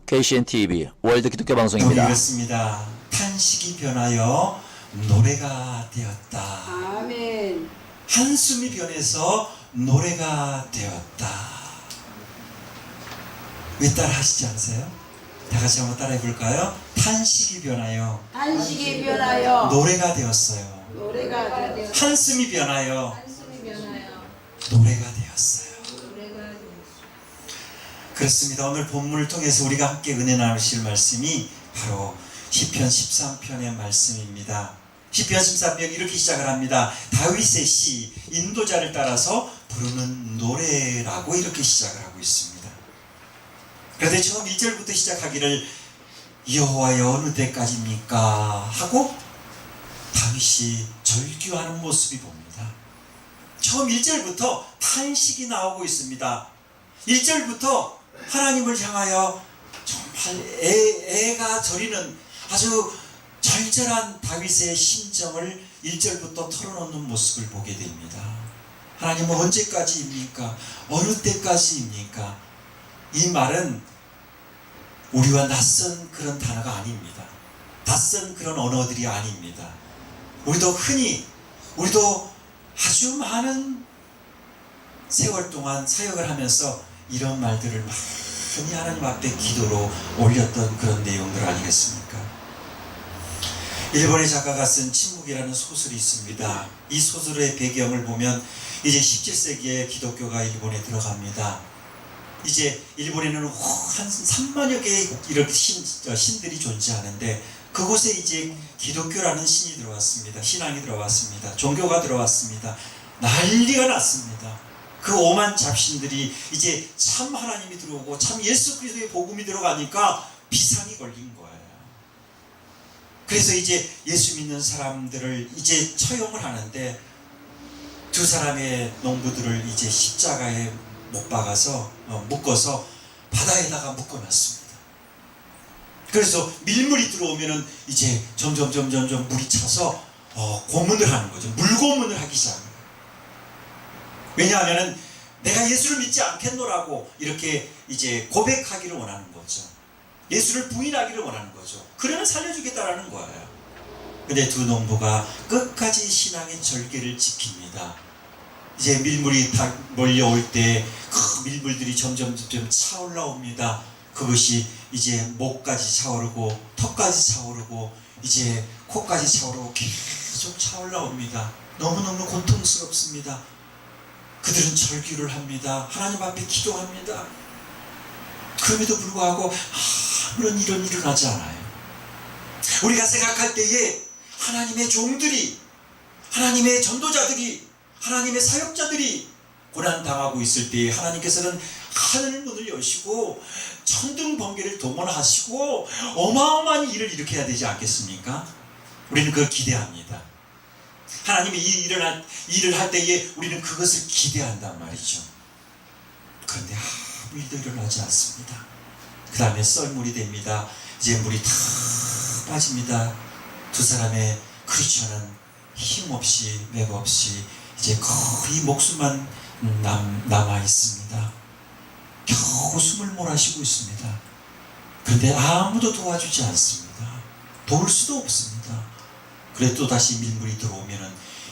KCN-TV 월드 기독교 방송입니다. 그렇습니다. 탄식이 변하여 노래가 되었다. 아멘. 한숨이 변해서 노래가 되었다. 왜 따라 하시지 않으세요? 다 같이 한번 따라해 볼까요? 탄식이 변하여 한식이 변하여 노래가 되었어요. 노래가 되었어요. 한숨이 변하여 한숨이 변하여 노래가 되었어요. 노래가 되었어요. 그렇습니다. 오늘 본문을 통해서 우리가 함께 은혜 나누실 말씀이 바로 시편 13편의 말씀입니다. 시편 13편 이렇게 시작을 합니다. 다윗의 시, 인도자를 따라서 부르는 노래라고 이렇게 시작을 하고 있습니다. 그런데 처음 1절부터 시작하기를 여호와여 어느 때까지입니까? 하고 다윗이 절규하는 모습이 봅니다. 처음 1절부터 탄식이 나오고 있습니다. 1절부터 하나님을 향하여 정말 애가 저리는 아주 절절한 다윗의 심정을 1절부터 털어놓는 모습을 보게 됩니다. 하나님은 언제까지입니까? 어느 때까지입니까? 이 말은 우리와 낯선 그런 단어가 아닙니다. 낯선 그런 언어들이 아닙니다. 우리도 아주 많은 세월 동안 사역을 하면서 이런 말들을 많이 하나님 앞에 기도로 올렸던 그런 내용들 아니겠습니까? 일본의 작가가 쓴 침묵이라는 소설이 있습니다. 이 소설의 배경을 보면 이제 17세기에 기독교가 일본에 들어갑니다. 이제 일본에는 한 3만여 개의 이렇게 신들이 존재하는데 그곳에 이제 기독교라는 신이 들어왔습니다. 신앙이 들어왔습니다. 종교가 들어왔습니다. 난리가 났습니다. 그 오만 잡신들이 이제 참 하나님이 들어오고 참 예수 그리스도의 복음이 들어가니까 비상이 걸린 거예요. 그래서 이제 예수 믿는 사람들을 이제 처형을 하는데 두 사람의 농부들을 이제 십자가에 못 박아서 묶어서 바다에다가 묶어놨습니다. 그래서 밀물이 들어오면은 이제 점점 물이 차서 고문을 하는 거죠. 물고문을 하기 시작합니다. 왜냐하면은 내가 예수를 믿지 않겠노라고 이렇게 이제 고백하기를 원하는 거죠. 예수를 부인하기를 원하는 거죠. 그러면 살려주겠다라는 거예요. 근데 두 농부가 끝까지 신앙의 절개를 지킵니다. 이제 밀물이 다 몰려올 때 그 밀물들이 점점 차올라옵니다. 그것이 이제 목까지 차오르고 턱까지 차오르고 이제 코까지 차오르고 계속 차올라옵니다. 너무너무 고통스럽습니다. 그들은 절규를 합니다. 하나님 앞에 기도합니다. 그럼에도 불구하고 아무런 일은 일어나지 않아요. 우리가 생각할 때에 하나님의 종들이, 하나님의 전도자들이, 하나님의 사역자들이 고난당하고 있을 때에 하나님께서는 하늘문을 여시고 천둥 번개를 동원하시고 어마어마한 일을 일으켜야 되지 않겠습니까? 우리는 그걸 기대합니다. 하나님이 일을 할 때에 우리는 그것을 기대한단 말이죠. 그런데 아무 일도 일어나지 않습니다. 그 다음에 썰물이 됩니다. 이제 물이 다 빠집니다. 두 사람의 크리스천은 힘없이 맥없이 이제 거의 목숨만 남아 있습니다. 겨우 숨을 몰아쉬고 있습니다. 그런데 아무도 도와주지 않습니다. 도울 수도 없습니다. 그래 또 다시 밀물이 들어오면은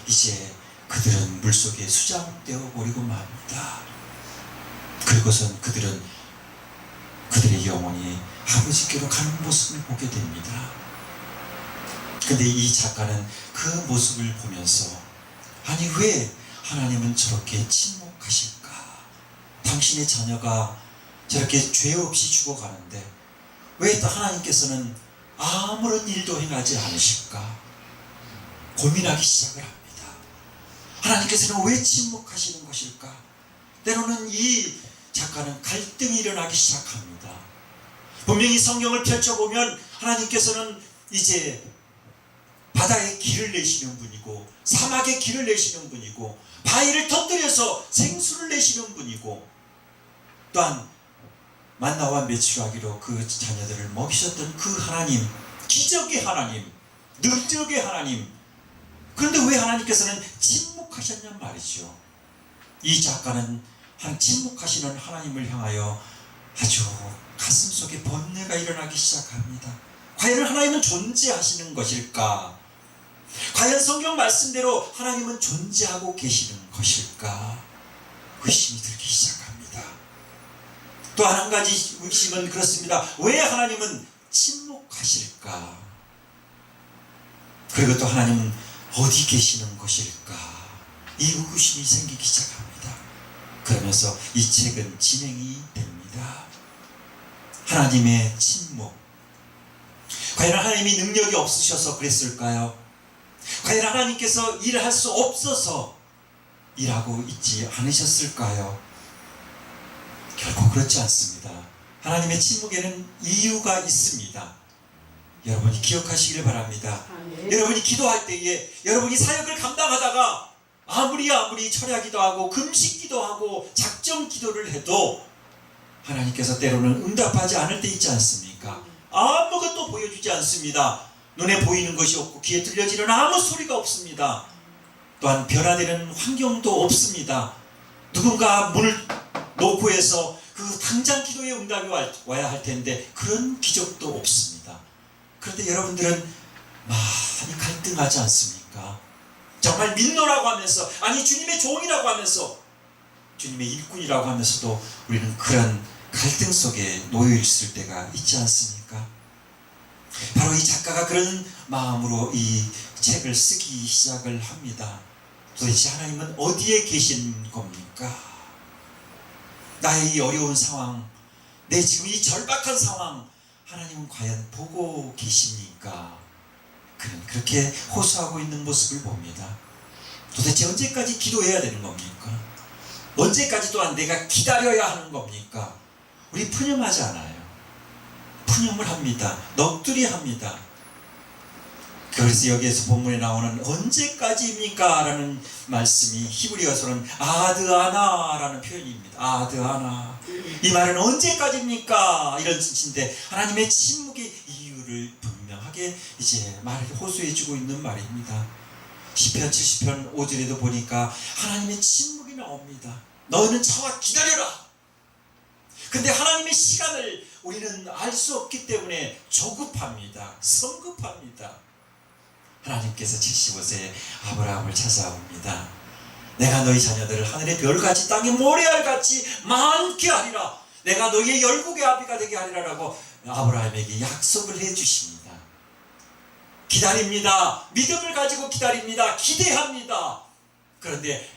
이제 그들은 물속에 수장되어 버리고 맙니다. 그리고선 그들은 그들의 영혼이 아버지께로 가는 모습을 보게 됩니다. 근데 이 작가는 그 모습을 보면서 아니 왜 하나님은 저렇게 침묵하실까? 당신의 자녀가 저렇게 죄 없이 죽어가는데 왜 또 하나님께서는 아무런 일도 행하지 않으실까? 고민하기 시작을 합니다. 하나님께서는 왜 침묵하시는 것일까? 때로는 이 작가는 갈등이 일어나기 시작합니다. 분명히 성경을 펼쳐보면 하나님께서는 이제 바다에 길을 내시는 분이고 사막에 길을 내시는 분이고 바위를 터뜨려서 생수를 내시는 분이고 또한 만나와 메추라기로 그 자녀들을 먹이셨던 그 하나님, 기적의 하나님, 능력의 하나님. 그런데 왜 하나님께서는 침묵하셨냔 말이죠. 이 작가는 침묵하시는 하나님을 향하여 아주 가슴속에 번뇌가 일어나기 시작합니다. 과연 하나님은 존재하시는 것일까? 과연 성경 말씀대로 하나님은 존재하고 계시는 것일까? 의심이 들기 시작합니다. 또 한 가지 의심은 그렇습니다. 왜 하나님은 침묵하실까? 그리고 또 하나님은 어디 계시는 것일까? 이 의구심이 생기기 시작합니다. 그러면서 이 책은 진행이 됩니다. 하나님의 침묵. 과연 하나님이 능력이 없으셔서 그랬을까요? 과연 하나님께서 일을 할 수 없어서 일하고 있지 않으셨을까요? 결코 그렇지 않습니다. 하나님의 침묵에는 이유가 있습니다. 여러분이 기억하시길 바랍니다. 여러분이 기도할 때에, 여러분이 사역을 감당하다가 아무리 철야기도 하고 금식기도 하고 작정 기도를 해도 하나님께서 때로는 응답하지 않을 때 있지 않습니까? 아무것도 보여주지 않습니다. 눈에 보이는 것이 없고 귀에 들려지는 아무 소리가 없습니다. 또한 변화되는 환경도 없습니다. 누군가 문을 놓고 해서 그 당장 기도의 응답이 와야 할 텐데 그런 기적도 없습니다. 그런데 여러분들은 많이 갈등하지 않습니까? 정말 믿노라고 하면서, 아니 주님의 종이라고 하면서, 주님의 일꾼이라고 하면서도 우리는 그런 갈등 속에 놓여 있을 때가 있지 않습니까? 바로 이 작가가 그런 마음으로 이 책을 쓰기 시작을 합니다. 도대체 하나님은 어디에 계신 겁니까? 나의 이 어려운 상황, 내 지금 이 절박한 상황, 하나님은 과연 보고 계십니까? 그는 그렇게 호소하고 있는 모습을 봅니다. 도대체 언제까지 기도해야 되는 겁니까? 언제까지 또한 내가 기다려야 하는 겁니까? 우리 푸념하지 않아요. 푸념을 합니다. 넋두리 합니다. 그래서 여기에서 본문에 나오는 언제까지입니까? 라는 말씀이 히브리어서는 아드아나 라는 표현입니다. 아드아나. 이 말은 언제까지입니까? 이런 뜻인데 하나님의 침묵의 이유를 분명하게 이제 말을 호소해주고 있는 말입니다. 시편 70편 5절에도 보니까 하나님의 침묵이 나옵니다. 너는 차와 기다려라. 근데 하나님의 시간을 우리는 알 수 없기 때문에 조급합니다. 성급합니다. 하나님께서 75세에 아브라함을 찾아옵니다. 내가 너희 자녀들을 하늘의 별같이 땅의 모래알같이 많게 하리라. 내가 너희의 열국의 아비가 되게 하리라라고 아브라함에게 약속을 해주십니다. 기다립니다. 믿음을 가지고 기다립니다. 기대합니다. 그런데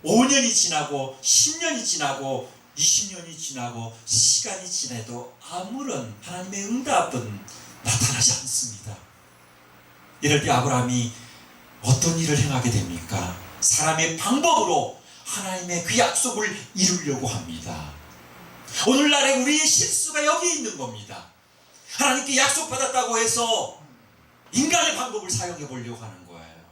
5년이 지나고 10년이 지나고 20년이 지나고 시간이 지나도 아무런 하나님의 응답은 나타나지 않습니다. 이럴 때 아브라함이 어떤 일을 행하게 됩니까? 사람의 방법으로 하나님의 그 약속을 이루려고 합니다. 오늘날에 우리의 실수가 여기 있는 겁니다. 하나님께 약속받았다고 해서 인간의 방법을 사용해 보려고 하는 거예요.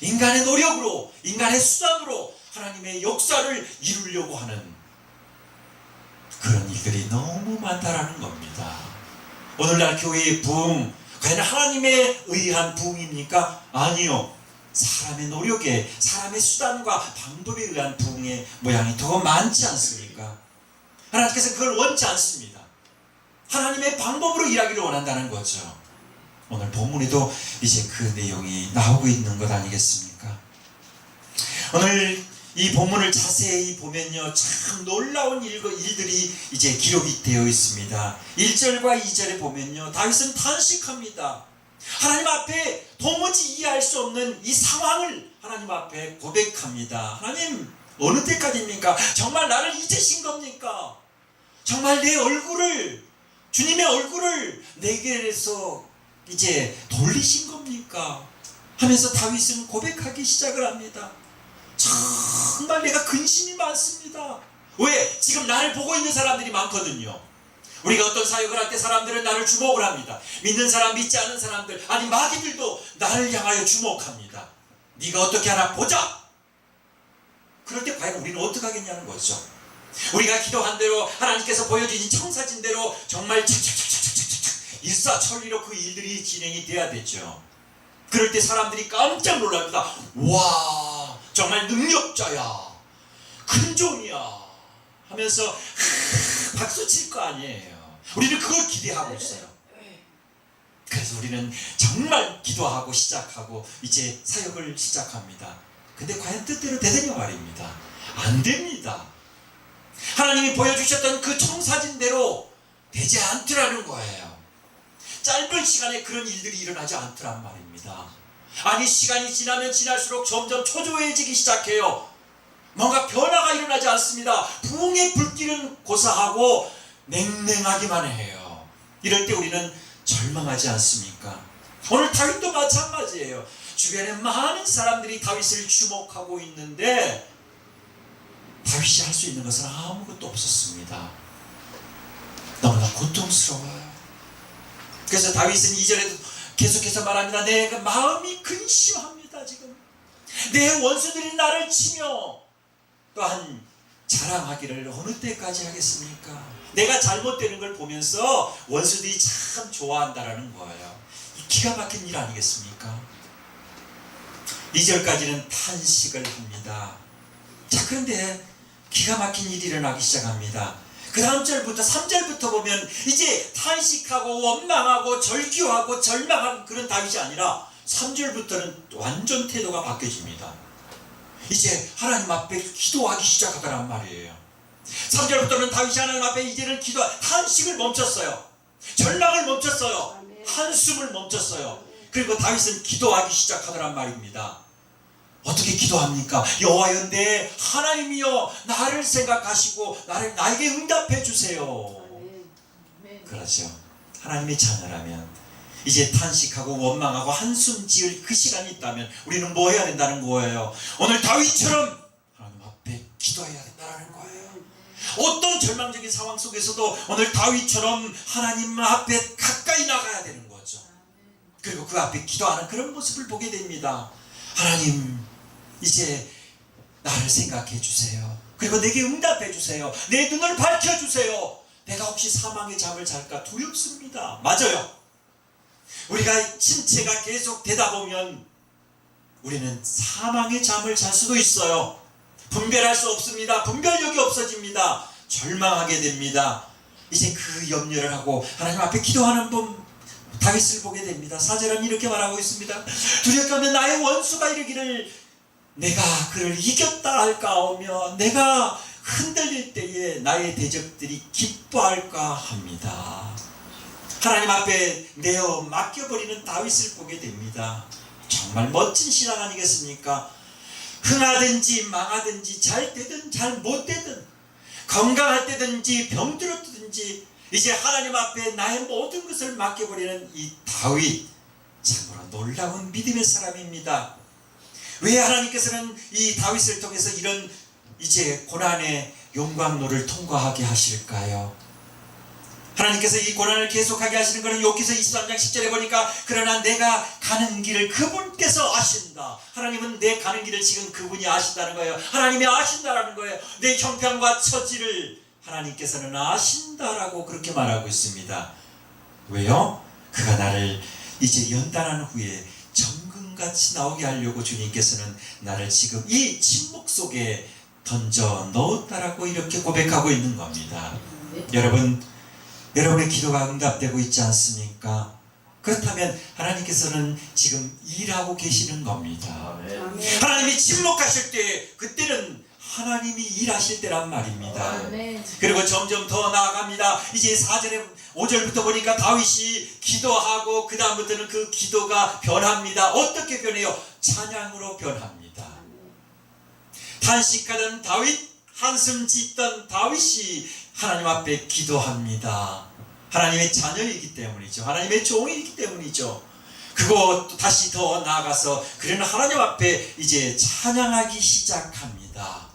인간의 노력으로, 인간의 수단으로 하나님의 역사를 이루려고 하는 그런 일들이 너무 많다라는 겁니다. 오늘날 교회의 부흥, 과연 하나님에 의한 부흥입니까? 아니요. 사람의 노력에, 사람의 수단과 방법에 의한 부흥의 모양이 더 많지 않습니까? 하나님께서 그걸 원치 않습니다. 하나님의 방법으로 일하기를 원한다는 거죠. 오늘 본문에도 이제 그 내용이 나오고 있는 것 아니겠습니까? 오늘 이 본문을 자세히 보면요, 참 놀라운 일들이 이제 기록이 되어 있습니다. 1절과 2절에 보면요, 다윗은 탄식합니다. 하나님 앞에 도무지 이해할 수 없는 이 상황을 하나님 앞에 고백합니다. 하나님, 어느 때까지입니까? 정말 나를 잊으신 겁니까? 정말 내 얼굴을, 주님의 얼굴을 내게서 이제 돌리신 겁니까? 하면서 다윗은 고백하기 시작을 합니다. 정말 내가 근심이 많습니다. 왜? 지금 나를 보고 있는 사람들이 많거든요. 우리가 어떤 사역을 할 때 사람들은 나를 주목을 합니다. 믿는 사람, 믿지 않는 사람들, 아니 마귀들도 나를 향하여 주목합니다. 네가 어떻게 하나 보자. 그럴 때 과연 우리는 어떻게 하겠냐는 거죠. 우리가 기도한 대로 하나님께서 보여주신 청사진대로 정말 착착착착착착 일사천리로 그 일들이 진행이 돼야 되죠. 그럴 때 사람들이 깜짝 놀랍니다. 와, 정말 능력자야, 큰 종이야 하면서 박수 칠 거 아니에요. 우리는 그걸 기대하고 있어요. 그래서 우리는 정말 기도하고 시작하고 이제 사역을 시작합니다. 근데 과연 뜻대로 되느냐 말입니다. 안 됩니다. 하나님이 보여주셨던 그 청사진대로 되지 않더라는 거예요. 짧은 시간에 그런 일들이 일어나지 않더란 말입니다. 아니, 시간이 지나면 지날수록 점점 초조해지기 시작해요. 뭔가 변화가 일어나지 않습니다. 부흥의 불길은 고사하고 냉랭하기만 해요. 이럴 때 우리는 절망하지 않습니까? 오늘 다윗도 마찬가지예요. 주변에 많은 사람들이 다윗을 주목하고 있는데 다윗이 할 수 있는 것은 아무것도 없었습니다. 너무나 고통스러워요. 그래서 다윗은 2절에도 계속해서 말합니다. 내 마음이 근심합니다. 지금 내 원수들이 나를 치며 또한 자랑하기를 어느 때까지 하겠습니까? 내가 잘못되는 걸 보면서 원수들이 참 좋아한다라는 거예요. 기가 막힌 일 아니겠습니까? 2절까지는 탄식을 합니다. 자, 그런데 기가 막힌 일이 일어나기 시작합니다. 그 다음 절부터 3절부터 보면 이제 탄식하고 원망하고 절규하고 절망하는 그런 다윗이 아니라 3절부터는 완전 태도가 바뀌어집니다. 이제 하나님 앞에 기도하기 시작하더란 말이에요. 3절부터는 다윗이 하나님 앞에 이제는 탄식을 멈췄어요. 절망을 멈췄어요. 한숨을 멈췄어요. 그리고 다윗은 기도하기 시작하더란 말입니다. 어떻게 기도합니까? 여호와여, 내 하나님이여, 나를 생각하시고 나에게 응답해 주세요. 그렇죠. 하나님의 자녀라면 이제 탄식하고 원망하고 한숨 지을 그 시간이 있다면 우리는 뭐 해야 된다는 거예요? 오늘 다윗처럼 하나님 앞에 기도해야 된다는 거예요. 어떤 절망적인 상황 속에서도 오늘 다윗처럼 하나님 앞에 가까이 나가야 되는 거죠. 그리고 그 앞에 기도하는 그런 모습을 보게 됩니다. 하나님, 이제 나를 생각해 주세요. 그리고 내게 응답해 주세요. 내 눈을 밝혀 주세요. 내가 혹시 사망의 잠을 잘까 두렵습니다. 맞아요. 우리가 침체가 계속 되다 보면 우리는 사망의 잠을 잘 수도 있어요. 분별할 수 없습니다. 분별력이 없어집니다. 절망하게 됩니다. 이제 그 염려를 하고 하나님 앞에 기도하는 다윗을 보게 됩니다. 4절은 이렇게 말하고 있습니다. 두렵게 나의 원수가 이르기를 내가 그를 이겼다 할까오며 내가 흔들릴 때에 나의 대적들이 기뻐할까 합니다. 하나님 앞에 내어 맡겨버리는 다윗을 보게 됩니다. 정말 멋진 신앙 아니겠습니까? 흥하든지 망하든지 잘 되든 잘 못되든 건강할 때든지 병들었든지 이제 하나님 앞에 나의 모든 것을 맡겨버리는 이 다윗, 참으로 놀라운 믿음의 사람입니다. 왜 하나님께서는 이 다윗을 통해서 이런 이제 고난의 용광로를 통과하게 하실까요? 하나님께서 이 고난을 계속하게 하시는 것은 욥기서 23장 10절에 보니까 그러나 내가 가는 길을 그분께서 아신다. 하나님은 내 가는 길을 지금 그분이 아신다는 거예요. 하나님이 아신다라는 거예요. 내 형편과 처지를 하나님께서는 아신다라고 그렇게 말하고 있습니다. 왜요? 그가 나를 이제 연단한 후에 정금같이 나오게 하려고 주님께서는 나를 지금 이 침묵 속에 던져 넣었다라고 이렇게 고백하고 있는 겁니다. 여러분의 기도가 응답되고 있지 않습니까? 그렇다면 하나님께서는 지금 일하고 계시는 겁니다. 아멘. 하나님이 침묵하실 때 그때는 하나님이 일하실 때란 말입니다. 아멘. 그리고 점점 더 나아갑니다. 이제 4절에 5절부터 보니까 다윗이 기도하고 그 다음부터는 그 기도가 변합니다. 어떻게 변해요? 찬양으로 변합니다. 탄식하던 다윗, 한숨 짓던 다윗이 하나님 앞에 기도합니다. 하나님의 자녀이기 때문이죠. 하나님의 종이기 때문이죠. 그거 다시 더 나아가서 그는 하나님 앞에 이제 찬양하기 시작합니다.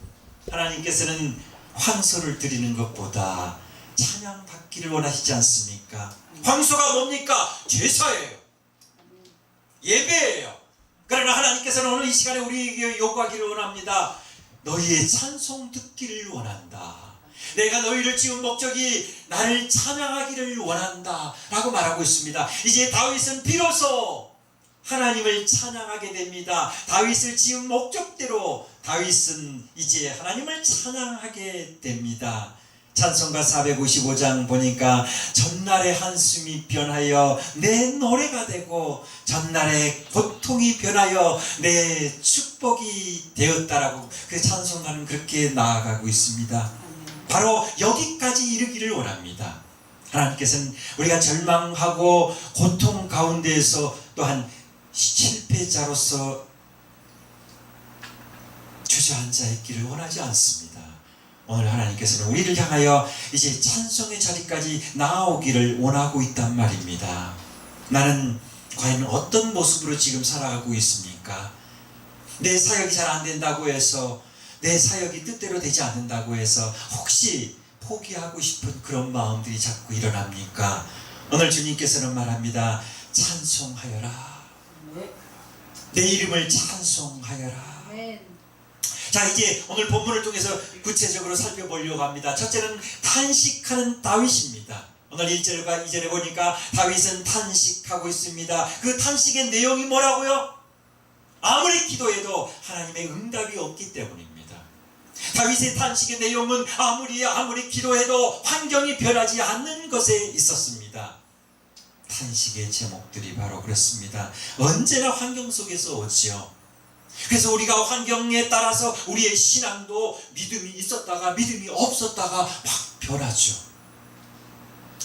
하나님께서는 황소를 드리는 것보다 찬양 받기를 원하시지 않습니까? 황소가 뭡니까? 제사예요. 예배예요. 그러나 하나님께서는 오늘 이 시간에 우리에게 요구하기를 원합니다. 너희의 찬송 듣기를 원한다. 내가 너희를 지은 목적이 나를 찬양하기를 원한다 라고 말하고 있습니다. 이제 다윗은 비로소 하나님을 찬양하게 됩니다. 다윗을 지은 목적대로 다윗은 이제 하나님을 찬양하게 됩니다. 찬송가 455장 보니까 전날의 한숨이 변하여 내 노래가 되고 전날의 고통이 변하여 내 축복이 되었다라고 그 찬송가는 그렇게 나아가고 있습니다. 바로 여기까지 이르기를 원합니다. 하나님께서는 우리가 절망하고 고통 가운데에서 또한 실패자로서 주저앉아 있기를 원하지 않습니다. 오늘 하나님께서는 우리를 향하여 이제 찬송의 자리까지 나아오기를 원하고 있단 말입니다. 나는 과연 어떤 모습으로 지금 살아가고 있습니까? 내 사역이 잘 안 된다고 해서, 내 사역이 뜻대로 되지 않는다고 해서 혹시 포기하고 싶은 그런 마음들이 자꾸 일어납니까? 오늘 주님께서는 말합니다. 찬송하여라. 내 이름을 찬송하여라. 아멘. 자, 이제 오늘 본문을 통해서 구체적으로 살펴보려고 합니다. 첫째는 탄식하는 다윗입니다. 오늘 1절과 2절에 보니까 다윗은 탄식하고 있습니다. 그 탄식의 내용이 뭐라고요? 아무리 기도해도 하나님의 응답이 없기 때문입니다. 다윗의 탄식의 내용은 아무리 기도해도 환경이 변하지 않는 것에 있었습니다. 탄식의 제목들이 바로 그렇습니다. 언제나 환경 속에서 오지요. 그래서 우리가 환경에 따라서 우리의 신앙도 믿음이 있었다가 믿음이 없었다가 확 변하죠.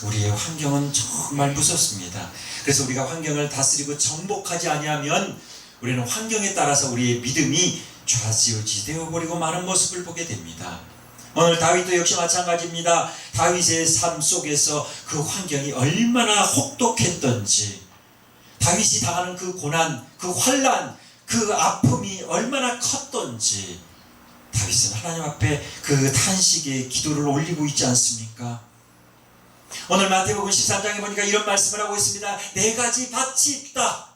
우리의 환경은 정말 무섭습니다. 그래서 우리가 환경을 다스리고 정복하지 아니하면 우리는 환경에 따라서 우리의 믿음이 좌지우지 되어버리고 많은 모습을 보게 됩니다. 오늘 다윗도 역시 마찬가지입니다. 다윗의 삶 속에서 그 환경이 얼마나 혹독했던지, 다윗이 당하는 그 고난, 그 환난, 그 아픔이 얼마나 컸던지 다윗은 하나님 앞에 그 탄식의 기도를 올리고 있지 않습니까? 오늘 마태복음 13장에 보니까 이런 말씀을 하고 있습니다. 4가지 밭이 있다.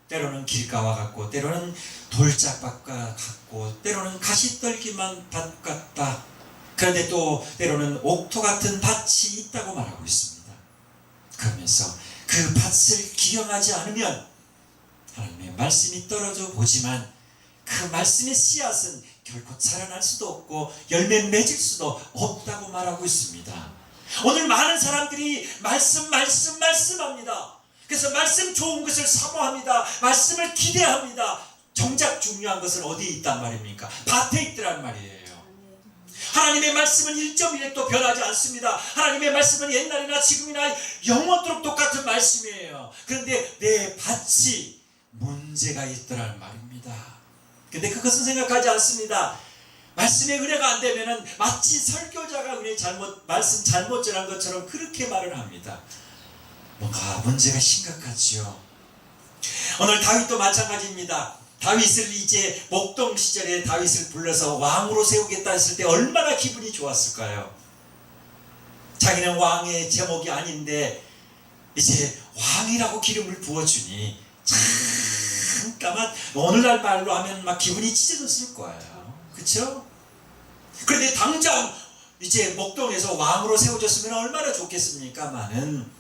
때로는 길가와 같고, 때로는 돌짝밭과 같고, 때로는 가시떨기만 밭 같다. 그런데 또 때로는 옥토 같은 밭이 있다고 말하고 있습니다. 그러면서 그 밭을 기경하지 않으면 하나님의 말씀이 떨어져 보지만 그 말씀의 씨앗은 결코 자라날 수도 없고 열매 맺을 수도 없다고 말하고 있습니다. 오늘 많은 사람들이 말씀합니다. 그래서 말씀 좋은 것을 사모합니다. 말씀을 기대합니다. 정작 중요한 것은 어디에 있단 말입니까? 밭에 있더란 말이에요. 하나님의 말씀은 1.1도 변하지 않습니다. 하나님의 말씀은 옛날이나 지금이나 영원토록 똑같은 말씀이에요. 그런데 내 밭이 문제가 있더란 말입니다. 근데 그것은 생각하지 않습니다. 말씀의 은혜가 안 되면은 마치 설교자가 말씀 잘못 전한 것처럼 그렇게 말을 합니다. 뭔가 문제가 심각하지요. 오늘 다윗도 마찬가지입니다. 다윗을 이제 목동 시절에 다윗을 불러서 왕으로 세우겠다 했을 때 얼마나 기분이 좋았을까요? 자기는 왕의 제목이 아닌데 이제 왕이라고 기름을 부어주니 잠깐만 오늘날 말로 하면 막 기분이 찢어졌을 거예요. 그렇죠? 그런데 당장 이제 목동에서 왕으로 세워졌으면 얼마나 좋겠습니까마는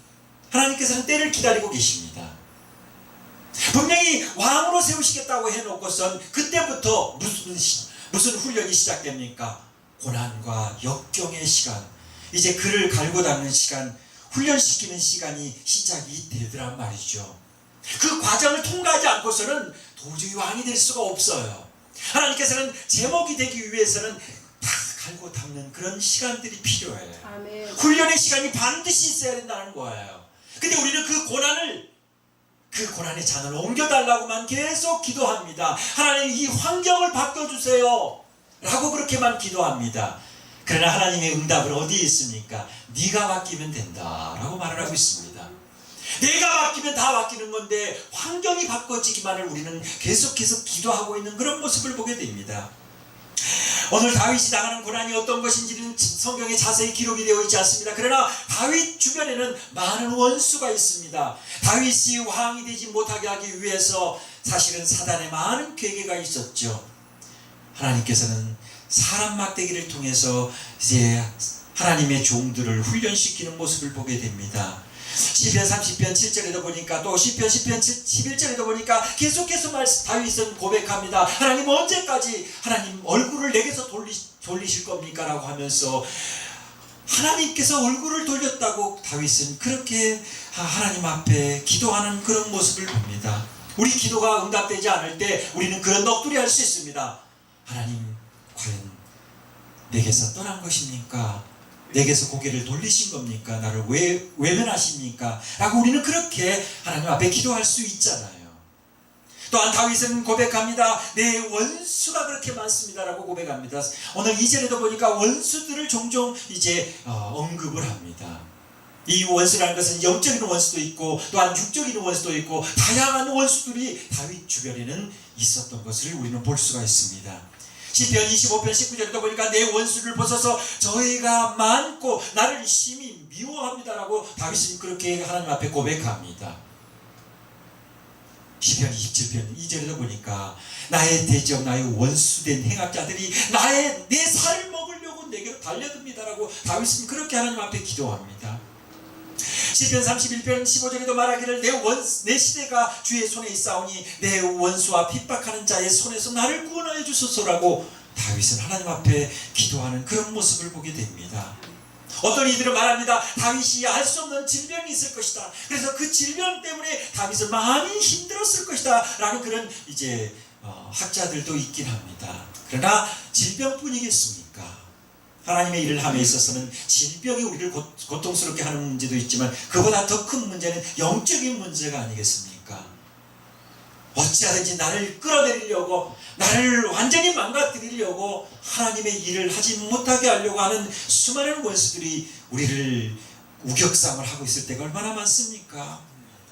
하나님께서는 때를 기다리고 계십니다. 분명히 왕으로 세우시겠다고 해놓고선 그때부터 무슨 훈련이 시작됩니까? 고난과 역경의 시간, 이제 그를 갈고 닦는 시간, 훈련시키는 시간이 시작이 되더란 말이죠. 그 과정을 통과하지 않고서는 도저히 왕이 될 수가 없어요. 하나님께서는 제목이 되기 위해서는 다 갈고 닦는 그런 시간들이 필요해요. 아멘. 훈련의 시간이 반드시 있어야 된다는 거예요. 근데 우리는 그 고난의 잔을 옮겨달라고만 계속 기도합니다. 하나님 이 환경을 바꿔주세요 라고 그렇게만 기도합니다. 그러나 하나님의 응답은 어디에 있습니까? 네가 바뀌면 된다 라고 말을 하고 있습니다. 내가 바뀌면 다 바뀌는 건데 환경이 바꿔지기만을 우리는 계속해서 기도하고 있는 그런 모습을 보게 됩니다. 오늘 다윗이 당하는 고난이 어떤 것인지는 성경에 자세히 기록이 되어 있지 않습니다. 그러나 다윗 주변에는 많은 원수가 있습니다. 다윗이 왕이 되지 못하게 하기 위해서 사실은 사단의 많은 계계가 있었죠. 하나님께서는 사람 막대기를 통해서 이제 하나님의 종들을 훈련시키는 모습을 보게 됩니다. 시편 30편 7절에도 보니까 또 시편 11절에도 보니까 계속해서 다윗은 고백합니다. 하나님 언제까지 하나님 얼굴을 내게서 돌리실 겁니까? 라고 하면서 하나님께서 얼굴을 돌렸다고 다윗은 그렇게 하나님 앞에 기도하는 그런 모습을 봅니다. 우리 기도가 응답되지 않을 때 우리는 그런 넋두리 할 수 있습니다. 하나님 과연 내게서 떠난 것입니까? 내게서 고개를 돌리신 겁니까? 나를 왜 외면하십니까? 라고 우리는 그렇게 하나님 앞에 기도할 수 있잖아요. 또한 다윗은 고백합니다. 내 원수가 그렇게 많습니다 라고 고백합니다. 오늘 2절에도 보니까 원수들을 종종 이제 언급을 합니다. 이 원수라는 것은 영적인 원수도 있고 또한 육적인 원수도 있고 다양한 원수들이 다윗 주변에는 있었던 것을 우리는 볼 수가 있습니다. 시편 25편 19절에도 보니까 내 원수를 벗어서 저희가 많고 나를 심히 미워합니다라고 다윗은 그렇게 하나님 앞에 고백합니다. 시편 27편 2절에도 보니까 나의 대적 나의 원수된 행악자들이 내 살을 먹으려고 내게로 달려듭니다라고 다윗은 그렇게 하나님 앞에 기도합니다. 시편 31편 15절에도 말하기를 내 시대가 주의 손에 있사오니 내 원수와 핍박하는 자의 손에서 나를 구원하여 주소서라고 다윗은 하나님 앞에 기도하는 그런 모습을 보게 됩니다. 어떤 이들은 말합니다. 다윗이 알 수 없는 질병이 있을 것이다. 그래서 그 질병 때문에 다윗은 많이 힘들었을 것이다 라는 그런 이제 학자들도 있긴 합니다. 그러나 질병뿐이겠습니까? 하나님의 일을 함에 있어서는 질병이 우리를 고통스럽게 하는 문제도 있지만 그보다 더 큰 문제는 영적인 문제가 아니겠습니까? 어찌하든지 나를 끌어내리려고 나를 완전히 망가뜨리려고 하나님의 일을 하지 못하게 하려고 하는 수많은 원수들이 우리를 우격상을 하고 있을 때가 얼마나 많습니까?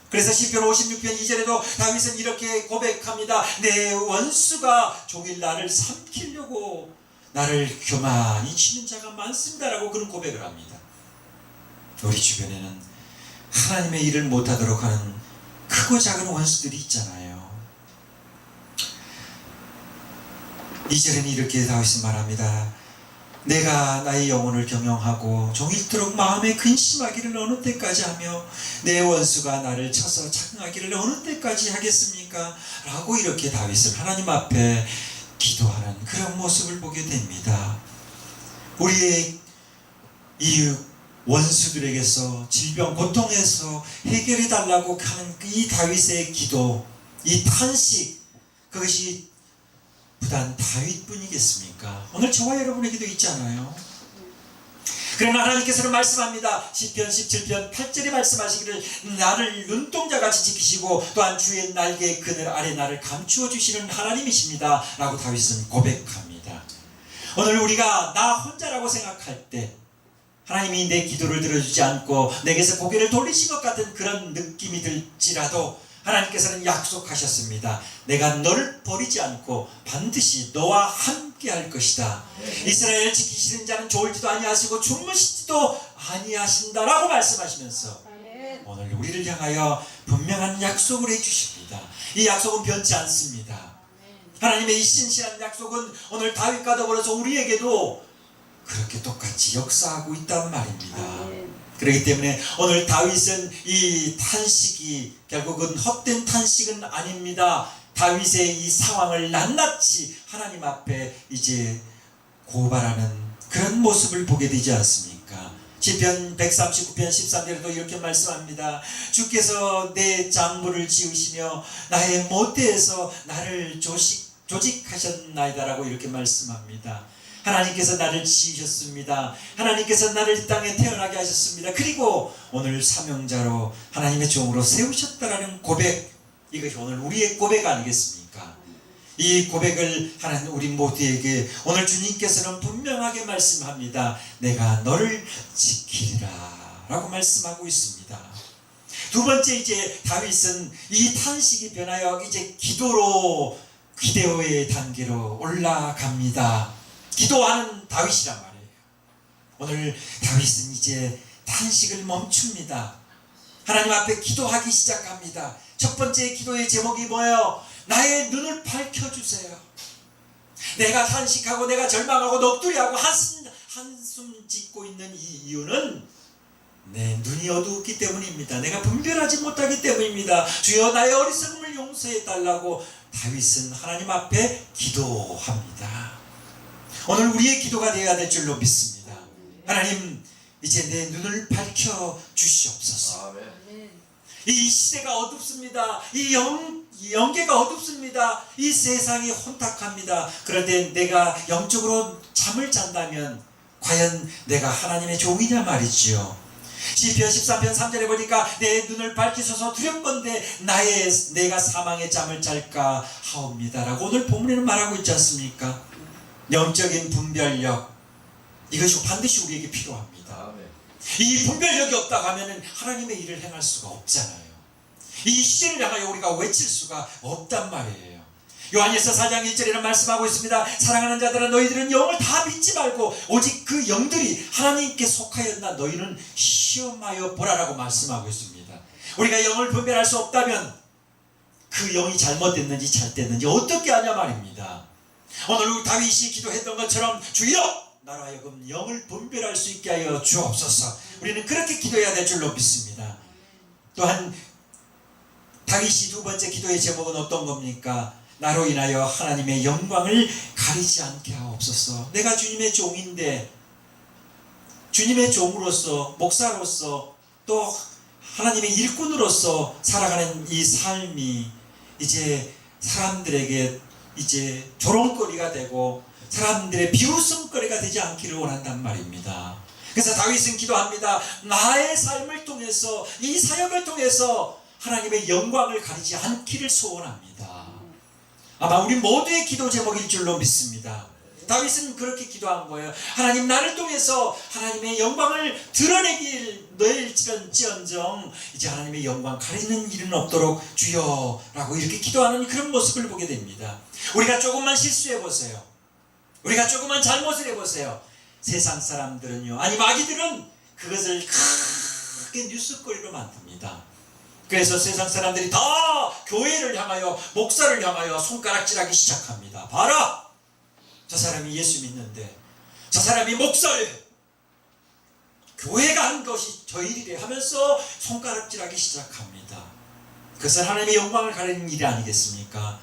그래서 시편 56편 2절에도 다윗은 이렇게 고백합니다. 내 원수가 종일 나를 삼키려고 나를 교만히 치는 자가 많습니다라고 그런 고백을 합니다. 우리 주변에는 하나님의 일을 못하도록 하는 크고 작은 원수들이 있잖아요. 2절에는 이렇게 다윗은 말합니다. 내가 나의 영혼을 경영하고 종일토록 마음에 근심하기를 어느 때까지 하며 내 원수가 나를 쳐서 착응하기를 어느 때까지 하겠습니까? 라고 이렇게 다윗은 하나님 앞에 기도하는 그런 모습을 보게 됩니다. 우리의 이 원수들에게서 질병, 고통에서 해결해 달라고 하는 이 다윗의 기도, 이 탄식, 그것이 부단 다윗뿐이겠습니까? 오늘 저와 여러분에게도 있잖아요. 그러나 하나님께서는 말씀합니다. 시편 17편 8절에 말씀하시기를 나를 눈동자같이 지키시고 또한 주의 날개의 그늘 아래 나를 감추어 주시는 하나님이십니다 라고 다윗은 고백합니다. 오늘 우리가 나 혼자라고 생각할 때 하나님이 내 기도를 들어주지 않고 내게서 고개를 돌리신 것 같은 그런 느낌이 들지라도 하나님께서는 약속하셨습니다. 내가 너를 버리지 않고 반드시 너와 함께 할 것이다. 이스라엘 지키시는 자는 졸지도 아니하시고 주무시지도 아니하신다라고 말씀하시면서 오늘 우리를 향하여 분명한 약속을 해주십니다. 이 약속은 변치 않습니다. 하나님의 이 신실한 약속은 오늘 다윗과 더불어서 우리에게도 그렇게 똑같이 역사하고 있단 말입니다. 그렇기 때문에 오늘 다윗은 이 탄식이 결국은 헛된 탄식은 아닙니다. 다윗의 이 상황을 낱낱이 하나님 앞에 이제 고발하는 그런 모습을 보게 되지 않습니까? 시편 139편 13절에도 이렇게 말씀합니다. 주께서 내 장부를 지으시며 나의 모태에서 나를 조직하셨나이다라고 이렇게 말씀합니다. 하나님께서 나를 지으셨습니다. 하나님께서 나를 이 땅에 태어나게 하셨습니다. 그리고 오늘 사명자로 하나님의 종으로 세우셨다라는 고백, 이것이 오늘 우리의 고백 아니겠습니까? 이 고백을 하나님 우리 모두에게 오늘 주님께서는 분명하게 말씀합니다. 내가 너를 지키리라 라고 말씀하고 있습니다. 두 번째, 이제 다윗은 이 탄식이 변하여 이제 기도의 단계로 올라갑니다. 기도하는 다윗이란 말이에요. 오늘 다윗은 이제 탄식을 멈춥니다. 하나님 앞에 기도하기 시작합니다. 첫 번째 기도의 제목이 뭐예요? 나의 눈을 밝혀주세요. 내가 탄식하고 내가 절망하고 넋두리하고 한숨 짓고 있는 이 이유는 내 눈이 어두웠기 때문입니다. 내가 분별하지 못하기 때문입니다. 주여 나의 어리석음을 용서해 달라고 다윗은 하나님 앞에 기도합니다. 오늘 우리의 기도가 되어야 될 줄로 믿습니다. 하나님, 이제 내 눈을 밝혀 주시옵소서. 이 시대가 어둡습니다. 이 영계가 어둡습니다. 이 세상이 혼탁합니다. 그런데 내가 영적으로 잠을 잔다면 과연 내가 하나님의 종이냐 말이지요. 시편 13편 3절에 보니까 내 눈을 밝히소서 두렵건대 내가 사망의 잠을 잘까 하옵니다 라고 오늘 본문에는 말하고 있지 않습니까? 영적인 분별력, 이것이 반드시 우리에게 필요합니다. 이 분별력이 없다고 하면 하나님의 일을 행할 수가 없잖아요. 이 시대를 향하여 우리가 외칠 수가 없단 말이에요. 요한일서 4장 1절에는 말씀하고 있습니다. 사랑하는 자들아, 너희들은 영을 다 믿지 말고 오직 그 영들이 하나님께 속하였나 너희는 시험하여 보라라고 말씀하고 있습니다. 우리가 영을 분별할 수 없다면 그 영이 잘못됐는지 잘됐는지 어떻게 하냐 말입니다. 오늘 다윗이 기도했던 것처럼 주여 나로 하여금 영을 분별할 수 있게 하여 주옵소서. 우리는 그렇게 기도해야 될 줄로 믿습니다. 또한 다윗이 두 번째 기도의 제목은 어떤 겁니까? 나로 인하여 하나님의 영광을 가리지 않게 하옵소서. 내가 주님의 종인데 주님의 종으로서, 목사로서, 또 하나님의 일꾼으로서 살아가는 이 삶이 이제 사람들에게 이제 조롱거리가 되고 사람들의 비웃음거리가 되지 않기를 원한단 말입니다. 그래서 다윗은 기도합니다. 나의 삶을 통해서, 이 사역을 통해서 하나님의 영광을 가리지 않기를 소원합니다. 아마 우리 모두의 기도 제목일 줄로 믿습니다. 다윗은 그렇게 기도한 거예요. 하나님, 나를 통해서 하나님의 영광을 드러내길지언정 이제 하나님의 영광 가리는 일은 없도록 주여 라고 이렇게 기도하는 그런 모습을 보게 됩니다. 우리가 조금만 실수해 보세요. 우리가 조금만 잘못을 해보세요. 세상 사람들은요, 아니 마귀들은 그것을 크게 뉴스거리로 만듭니다. 그래서 세상 사람들이 다 교회를 향하여, 목사를 향하여 손가락질하기 시작합니다. 봐라! 저 사람이 예수 믿는데, 저 사람이 목사래, 교회가 한 것이 저 일이래 하면서 손가락질하기 시작합니다. 그것은 하나님의 영광을 가리는 일이 아니겠습니까?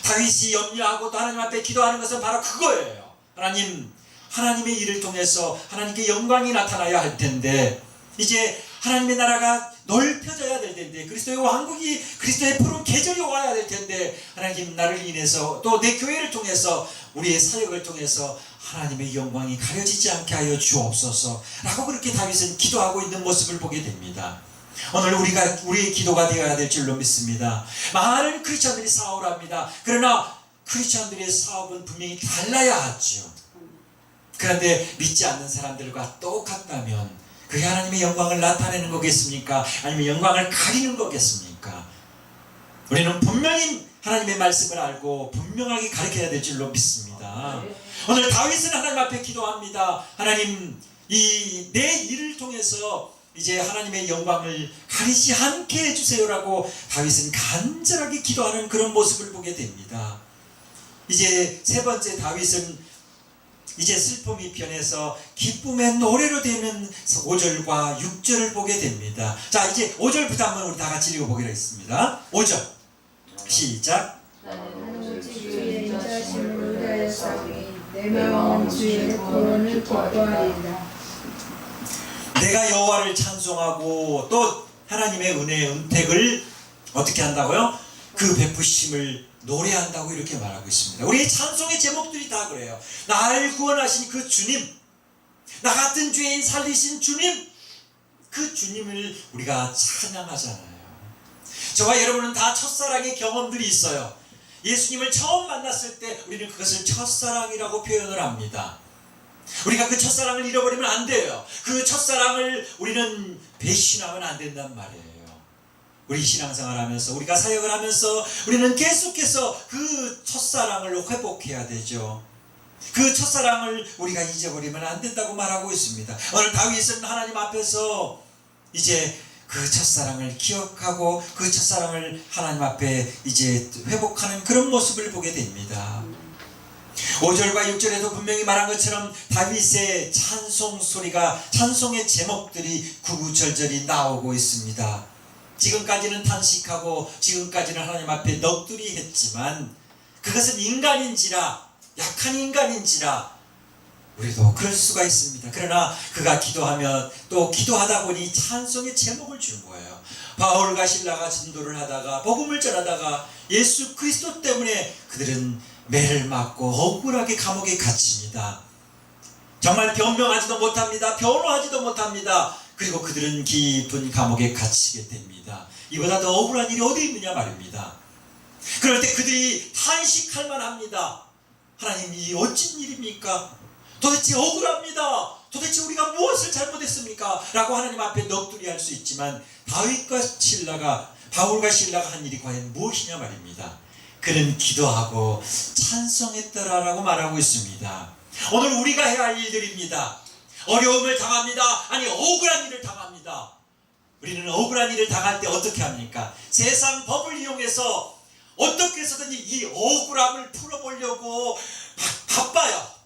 다윗이 염려하고 또 하나님 앞에 기도하는 것은 바로 그거예요. 하나님, 하나님의 일을 통해서 하나님께 영광이 나타나야 할 텐데, 이제 하나님의 나라가 넓혀져야 될 텐데, 그리스도의 왕국이, 그리스도의 푸른 계절이 와야 될 텐데, 하나님, 나를 인해서 또 내 교회를 통해서, 우리의 사역을 통해서 하나님의 영광이 가려지지 않게 하여 주옵소서 라고 그렇게 다윗은 기도하고 있는 모습을 보게 됩니다. 오늘 우리의 기도가 되어야 될 줄로 믿습니다. 많은 크리스천들이 사업을 합니다. 그러나 크리스천들의 사업은 분명히 달라야 하지요. 그런데 믿지 않는 사람들과 똑같다면 그게 하나님의 영광을 나타내는 거겠습니까? 아니면 영광을 가리는 거겠습니까? 우리는 분명히 하나님의 말씀을 알고 분명하게 가르쳐야 될 줄로 믿습니다. 오늘 다윗은 하나님 앞에 기도합니다. 하나님, 내 일을 통해서 이제 하나님의 영광을 가리지 않게 해주세요라고 다윗은 간절하게 기도하는 그런 모습을 보게 됩니다. 이제 세 번째, 다윗은 이제 슬픔이 변해서 기쁨의 노래로 되는 5절과 6절을 보게 됩니다. 자, 이제 5절부터 한번 우리 다 같이 읽어보겠습니다. 5절 시작. 나는 오직 주의 인자심을 위하여 싸우니 내 마음은 주의 구원을 기뻐하리이다. 내가 여호와를 찬송하고 또 하나님의 은혜의 은택을 어떻게 한다고요? 그 베푸심을 노래한다고 이렇게 말하고 있습니다. 우리의 찬송의 제목들이 다 그래요. 나를 구원하신 그 주님, 나 같은 죄인 살리신 주님, 그 주님을 우리가 찬양하잖아요. 저와 여러분은 다 첫사랑의 경험들이 있어요. 예수님을 처음 만났을 때 우리는 그것을 첫사랑이라고 표현을 합니다. 우리가 그 첫사랑을 잃어버리면 안 돼요. 그 첫사랑을 우리는 배신하면 안 된단 말이에요. 우리 신앙생활 하면서, 우리가 사역을 하면서 우리는 계속해서 그 첫사랑을 회복해야 되죠. 그 첫사랑을 우리가 잊어버리면 안 된다고 말하고 있습니다. 오늘 다윗은 하나님 앞에서 이제 그 첫사랑을 기억하고 그 첫사랑을 하나님 앞에 이제 회복하는 그런 모습을 보게 됩니다. 5절과 6절에도 분명히 말한 것처럼 다윗의 찬송 소리가, 찬송의 제목들이 구구절절히 나오고 있습니다. 지금까지는 탄식하고 지금까지는 하나님 앞에 넋두리 했지만 그것은 인간인지라, 약한 인간인지라 우리도 그럴 수가 있습니다. 그러나 그가 기도하며 또 기도하다 보니 찬송의 제목을 준 거예요. 바울과 실라가 전도를 하다가 복음을 전하다가 예수 그리스도 때문에 그들은 매를 맞고 억울하게 감옥에 갇힙니다. 정말 변명하지도 못합니다. 변호하지도 못합니다. 그리고 그들은 깊은 감옥에 갇히게 됩니다. 이보다 더 억울한 일이 어디 있느냐 말입니다. 그럴 때 그들이 탄식할 만합니다. 하나님, 이 어찌 일입니까? 도대체 억울합니다. 도대체 우리가 무엇을 잘못했습니까? 라고 하나님 앞에 넋두리 할 수 있지만 다윗과 실라가, 바울과 실라가 한 일이 과연 무엇이냐 말입니다. 그는 기도하고 찬송했더라라고 말하고 있습니다. 오늘 우리가 해야 할 일들입니다. 어려움을 당합니다. 아니, 억울한 일을 당합니다. 우리는 억울한 일을 당할 때 어떻게 합니까? 세상 법을 이용해서 어떻게 해서든지 이 억울함을 풀어보려고 바빠요.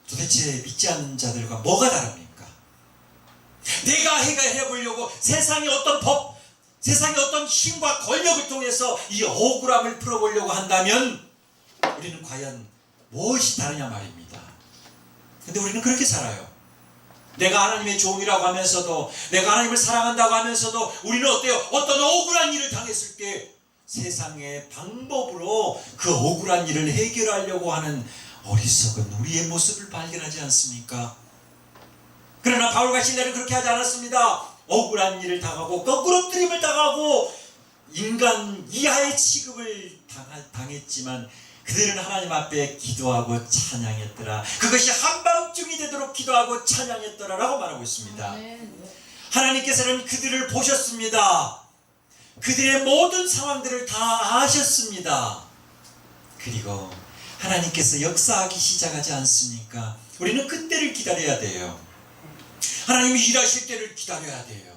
도대체 믿지 않는 자들과 뭐가 다릅니까? 내가 해보려고 세상의 어떤 법, 세상의 어떤 힘과 권력을 통해서 이 억울함을 풀어보려고 한다면 우리는 과연 무엇이 다르냐 말입니다. 근데 우리는 그렇게 살아요. 내가 하나님의 종이라고 하면서도, 내가 하나님을 사랑한다고 하면서도 우리는 어때요? 어떤 억울한 일을 당했을 때 세상의 방법으로 그 억울한 일을 해결하려고 하는 어리석은 우리의 모습을 발견하지 않습니까? 그러나 바울과 실라는 그렇게 하지 않았습니다. 억울한 일을 당하고 거꾸로 뜨림을 당하고 인간 이하의 취급을 당했지만 그들은 하나님 앞에 기도하고 찬양했더라. 그것이 한밤중이 되도록 기도하고 찬양했더라 라고 말하고 있습니다. 하나님께서는 그들을 보셨습니다. 그들의 모든 상황들을 다 아셨습니다. 그리고 하나님께서 역사하기 시작하지 않습니까? 우리는 그때를 기다려야 돼요. 하나님이 일하실 때를 기다려야 돼요.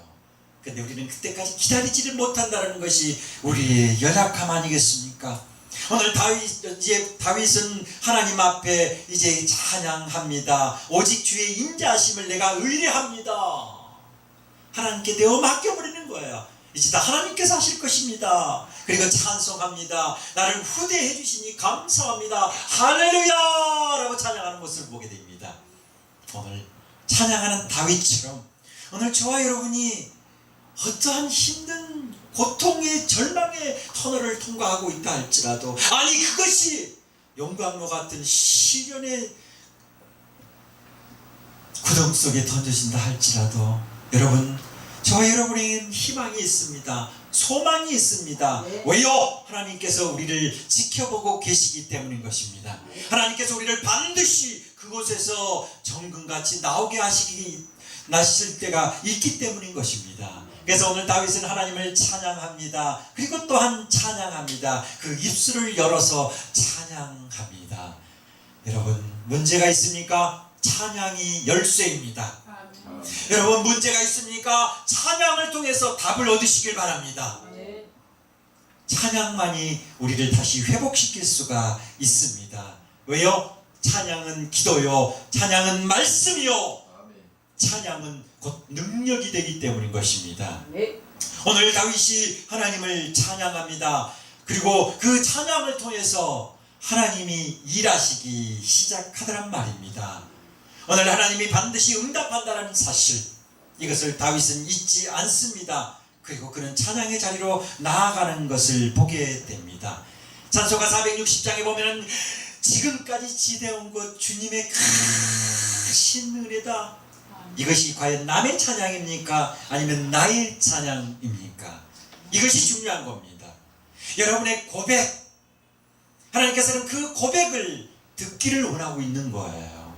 근데 우리는 그때까지 기다리지를 못한다는 것이 우리의 연약함 아니겠습니까? 오늘 다윗은 하나님 앞에 이제 찬양합니다. 오직 주의 인자하심을 내가 의뢰합니다. 하나님께 내어 맡겨버리는 거예요. 이제 다 하나님께서 하실 것입니다. 그리고 찬송합니다. 나를 후대해 주시니 감사합니다. 할렐루야! 라고 찬양하는 모습을 보게 됩니다. 오늘 찬양하는 다윗처럼 오늘 저와 여러분이 어떠한 힘든 고통의 절망의 터널을 통과하고 있다 할지라도, 아니 그것이 용광로 같은 시련의 구덩 속에 던져진다 할지라도 여러분, 저와 여러분에게는 희망이 있습니다. 소망이 있습니다. 왜요? 하나님께서 우리를 지켜보고 계시기 때문인 것입니다. 하나님께서 우리를 반드시 그곳에서 정금같이 나오게 나실 때가 있기 때문인 것입니다. 그래서 오늘 다윗은 하나님을 찬양합니다. 그리고 또한 찬양합니다. 그 입술을 열어서 찬양합니다. 여러분, 문제가 있습니까? 찬양이 열쇠입니다. 여러분, 문제가 있습니까? 찬양을 통해서 답을 얻으시길 바랍니다. 찬양만이 우리를 다시 회복시킬 수가 있습니다. 왜요? 찬양은 기도요, 찬양은 말씀이요, 찬양은 곧 능력이 되기 때문인 것입니다. 오늘 다윗이 하나님을 찬양합니다. 그리고 그 찬양을 통해서 하나님이 일하시기 시작하더란 말입니다. 오늘 하나님이 반드시 응답한다는 사실, 이것을 다윗은 잊지 않습니다. 그리고 그는 찬양의 자리로 나아가는 것을 보게 됩니다. 찬송가 460장에 보면 지금까지 지대온 것 주님의 크신 은혜다. 이것이 과연 남의 찬양입니까? 아니면 나의 찬양입니까? 이것이 중요한 겁니다. 여러분의 고백, 하나님께서는 그 고백을 듣기를 원하고 있는 거예요.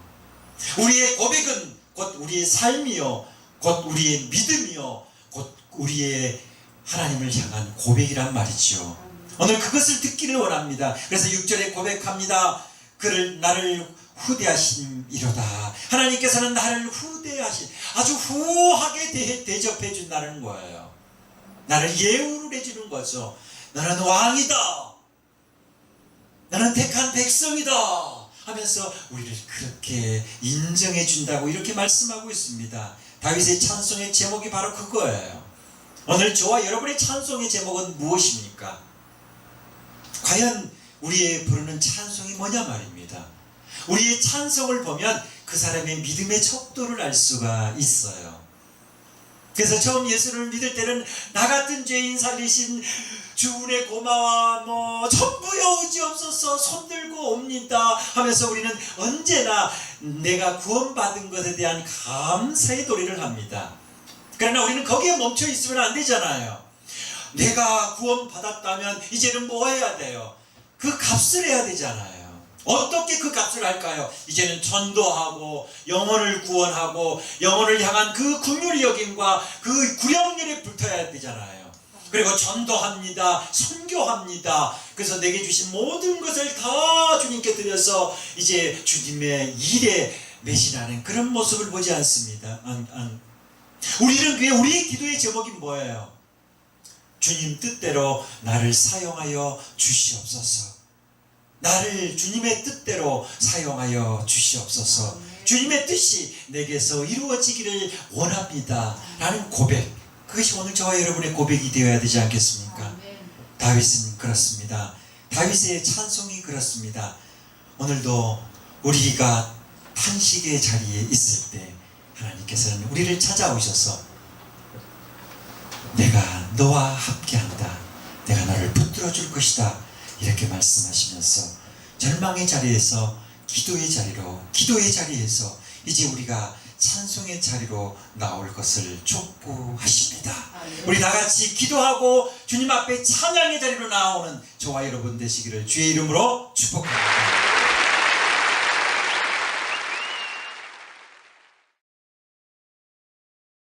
우리의 고백은 곧 우리의 삶이요, 곧 우리의 믿음이요, 곧 우리의 하나님을 향한 고백이란 말이죠. 오늘 그것을 듣기를 원합니다. 그래서 6절에 고백합니다. 그를 나를 후대하심이로다. 하나님께서는 나를 후대하신, 아주 후하게 대접해 준다는 거예요. 나를 예우를 해주는 거죠. 너는 왕이다. 나는 택한 백성이다 하면서 우리를 그렇게 인정해 준다고 이렇게 말씀하고 있습니다. 다윗의 찬송의 제목이 바로 그거예요. 오늘 저와 여러분의 찬송의 제목은 무엇입니까? 과연 우리의 부르는 찬송이 뭐냐 말입니다. 우리의 찬송을 보면 그 사람의 믿음의 척도를 알 수가 있어요. 그래서 처음 예수를 믿을 때는 나 같은 죄인 살리신 주 은혜 고마워 전부여 의지없어서 손들고 옵니다 하면서 우리는 언제나 내가 구원받은 것에 대한 감사의 도리를 합니다. 그러나 우리는 거기에 멈춰 있으면 안 되잖아요. 내가 구원받았다면 이제는 뭐 해야 돼요? 그 값을 해야 되잖아요. 어떻게 그 값을 할까요? 이제는 전도하고 영혼을 구원하고 영혼을 향한 그 긍휼의 여김과 그 구령률에 붙어야 되잖아요. 그리고 전도합니다. 선교합니다. 그래서 내게 주신 모든 것을 다 주님께 드려서 이제 주님의 일에 매진하는 그런 모습을 보지 않습니다. 우리는 그게 우리의 기도의 제목이 뭐예요? 주님 뜻대로 나를 사용하여 주시옵소서. 나를 주님의 뜻대로 사용하여 주시옵소서. 주님의 뜻이 내게서 이루어지기를 원합니다 라는 고백, 그것이 오늘 저와 여러분의 고백이 되어야 되지 않겠습니까? 다윗은 그렇습니다. 다윗의 찬송이 그렇습니다. 오늘도 우리가 탄식의 자리에 있을 때 하나님께서는 우리를 찾아오셔서 내가 너와 함께한다, 내가 너를 붙들어 줄 것이다 이렇게 말씀하시면서 절망의 자리에서 기도의 자리에서 이제 우리가 찬송의 자리로 나올 것을 촉구하십니다. 우리 다같이 기도하고 주님 앞에 찬양의 자리로 나오는 저와 여러분 되시기를 주의 이름으로 축복합니다.